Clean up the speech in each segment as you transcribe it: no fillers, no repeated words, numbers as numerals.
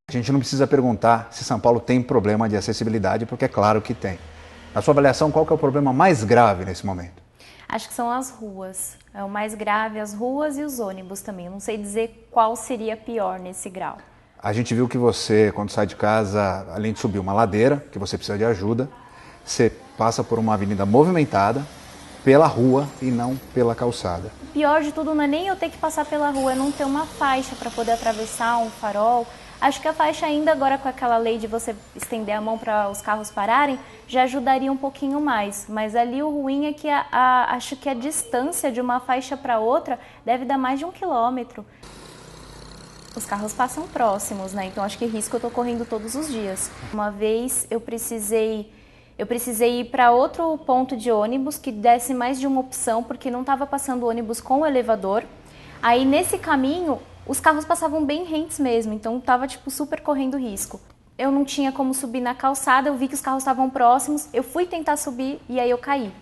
A gente não precisa perguntar se São Paulo tem problema de acessibilidade, porque é claro que tem. Na sua avaliação, qual que é o problema mais grave nesse momento? Acho que são as ruas. É o mais grave, as ruas e os ônibus também. Eu não sei dizer qual seria pior nesse grau. A gente viu que você, quando sai de casa, além de subir uma ladeira, que você precisa de ajuda, você passa por uma avenida movimentada, pela rua e não pela calçada. O pior de tudo não é nem eu ter que passar pela rua, é não ter uma faixa para poder atravessar, um farol. Acho que a faixa ainda agora com aquela lei de você estender a mão para os carros pararem, já ajudaria um pouquinho mais. Mas ali o ruim é que acho que a distância de uma faixa para outra deve dar mais de 1 quilômetro. Os carros passam próximos, né? Então acho que risco eu estou correndo todos os dias. Uma vez eu precisei ir para outro ponto de ônibus que desse mais de uma opção, porque não estava passando ônibus com o elevador. Aí nesse caminho os carros passavam bem rentes mesmo, então tava tipo super correndo risco. Eu não tinha como subir na calçada, eu vi que os carros estavam próximos, eu fui tentar subir e aí eu caí.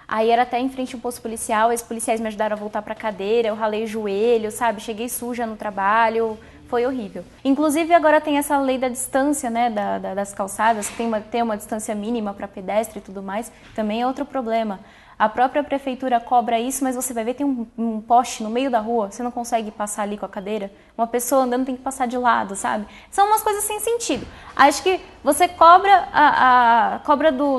Aí era até em frente a um posto policial, os policiais me ajudaram a voltar para a cadeira, eu ralei o joelho, sabe? Cheguei suja no trabalho, foi horrível. Inclusive agora tem essa lei da distância, né, das calçadas, que tem uma distância mínima para pedestre e tudo mais, também é outro problema. A própria prefeitura cobra isso, mas você vai ver, tem um poste no meio da rua, você não consegue passar ali com a cadeira. Uma pessoa andando tem que passar de lado, sabe? São umas coisas sem sentido. Acho que você cobra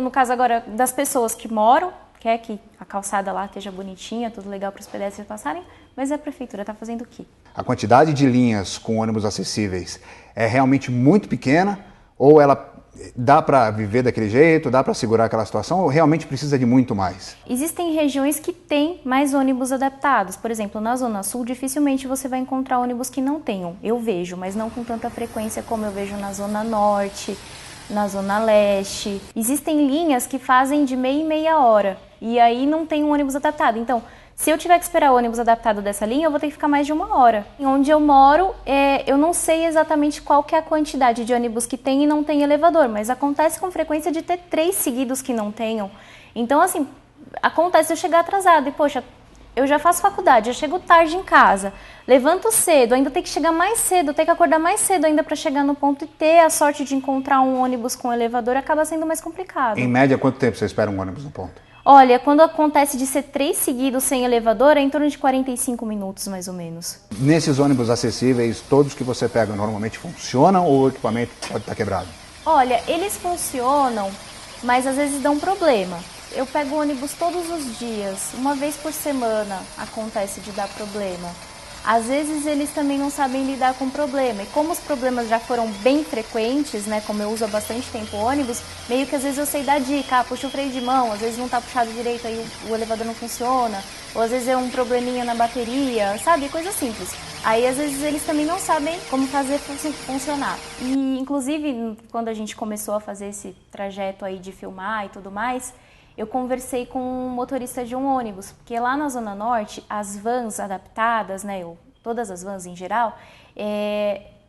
no caso agora, das pessoas que moram, quer que a calçada lá esteja bonitinha, tudo legal para os pedestres passarem, mas a prefeitura está fazendo o quê? A quantidade de linhas com ônibus acessíveis é realmente muito pequena ou ela dá para viver daquele jeito, dá para segurar aquela situação ou realmente precisa de muito mais? Existem regiões que têm mais ônibus adaptados. Por exemplo, na Zona Sul, dificilmente você vai encontrar ônibus que não tenham. Eu vejo, mas não com tanta frequência como eu vejo na Zona Norte, na Zona Leste. Existem linhas que fazem de meia em meia hora e aí não tem um ônibus adaptado. Então, se eu tiver que esperar o ônibus adaptado dessa linha, eu vou ter que ficar mais de 1 hora. Onde eu moro, eu não sei exatamente qual que é a quantidade de ônibus que tem e não tem elevador, mas acontece com frequência de ter 3 seguidos que não tenham. Então, assim, acontece eu chegar atrasado e, poxa, eu já faço faculdade, eu chego tarde em casa, levanto cedo, ainda tenho que chegar mais cedo, tenho que acordar mais cedo ainda para chegar no ponto e ter a sorte de encontrar um ônibus com elevador acaba sendo mais complicado. Em média, quanto tempo você espera um ônibus no ponto? Olha, quando acontece de ser 3 seguidos sem elevador, é em torno de 45 minutos, mais ou menos. Nesses ônibus acessíveis, todos que você pega normalmente funcionam ou o equipamento pode estar quebrado? Olha, eles funcionam, mas às vezes dão problema. Eu pego ônibus todos os dias, uma vez por semana acontece de dar problema. Às vezes eles também não sabem lidar com o problema. E como os problemas já foram bem frequentes, né, como eu uso há bastante tempo o ônibus, meio que às vezes eu sei dar dica, puxa o freio de mão, às vezes não está puxado direito, aí o elevador não funciona, ou às vezes é um probleminha na bateria, sabe? Coisa simples. Aí às vezes eles também não sabem como fazer funcionar. E inclusive quando a gente começou a fazer esse trajeto aí de filmar e tudo mais, eu conversei com um motorista de um ônibus, porque lá na Zona Norte, as vans adaptadas, né, todas as vans em geral,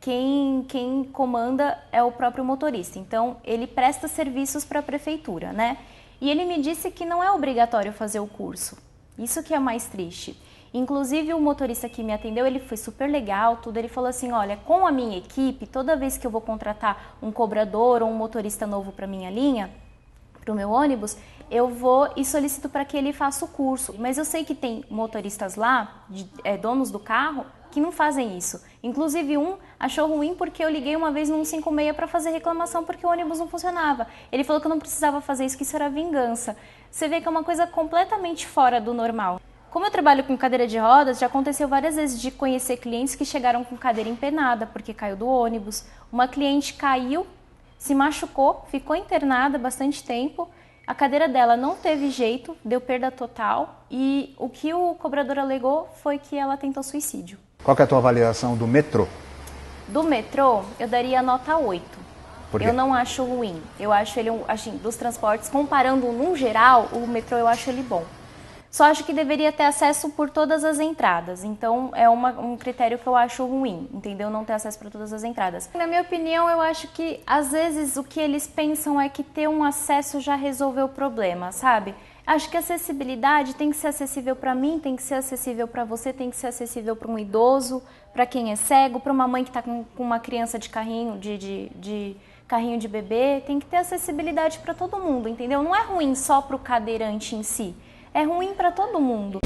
quem comanda é o próprio motorista. Então, ele presta serviços para a prefeitura, né? E ele me disse que não é obrigatório fazer o curso. Isso que é mais triste. Inclusive, o motorista que me atendeu, ele foi super legal, tudo. Ele falou assim, olha, com a minha equipe, toda vez que eu vou contratar um cobrador ou um motorista novo para minha linha, para o meu ônibus, eu vou e solicito para que ele faça o curso. Mas eu sei que tem motoristas lá, donos do carro, que não fazem isso. Inclusive um achou ruim porque eu liguei uma vez no 156 para fazer reclamação porque o ônibus não funcionava. Ele falou que eu não precisava fazer isso, que isso era vingança. Você vê que é uma coisa completamente fora do normal. Como eu trabalho com cadeira de rodas, já aconteceu várias vezes de conhecer clientes que chegaram com cadeira empenada porque caiu do ônibus. Uma cliente caiu, se machucou, ficou internada bastante tempo. A cadeira dela não teve jeito, deu perda total e o que o cobrador alegou foi que ela tentou suicídio. Qual que é a tua avaliação do metrô? Do metrô, eu daria nota 8. Por quê? Eu não acho ruim. Eu acho ele, assim, dos transportes, comparando num geral, o metrô eu acho ele bom. Só acho que deveria ter acesso por todas as entradas. Então, é um critério que eu acho ruim, entendeu? Não ter acesso para todas as entradas. Na minha opinião, eu acho que, às vezes, o que eles pensam é que ter um acesso já resolveu o problema, sabe? Acho que a acessibilidade tem que ser acessível para mim, tem que ser acessível para você, tem que ser acessível para um idoso, para quem é cego, para uma mãe que está com uma criança de carrinho de carrinho de bebê. Tem que ter acessibilidade para todo mundo, entendeu? Não é ruim só para o cadeirante em si, é ruim para todo mundo.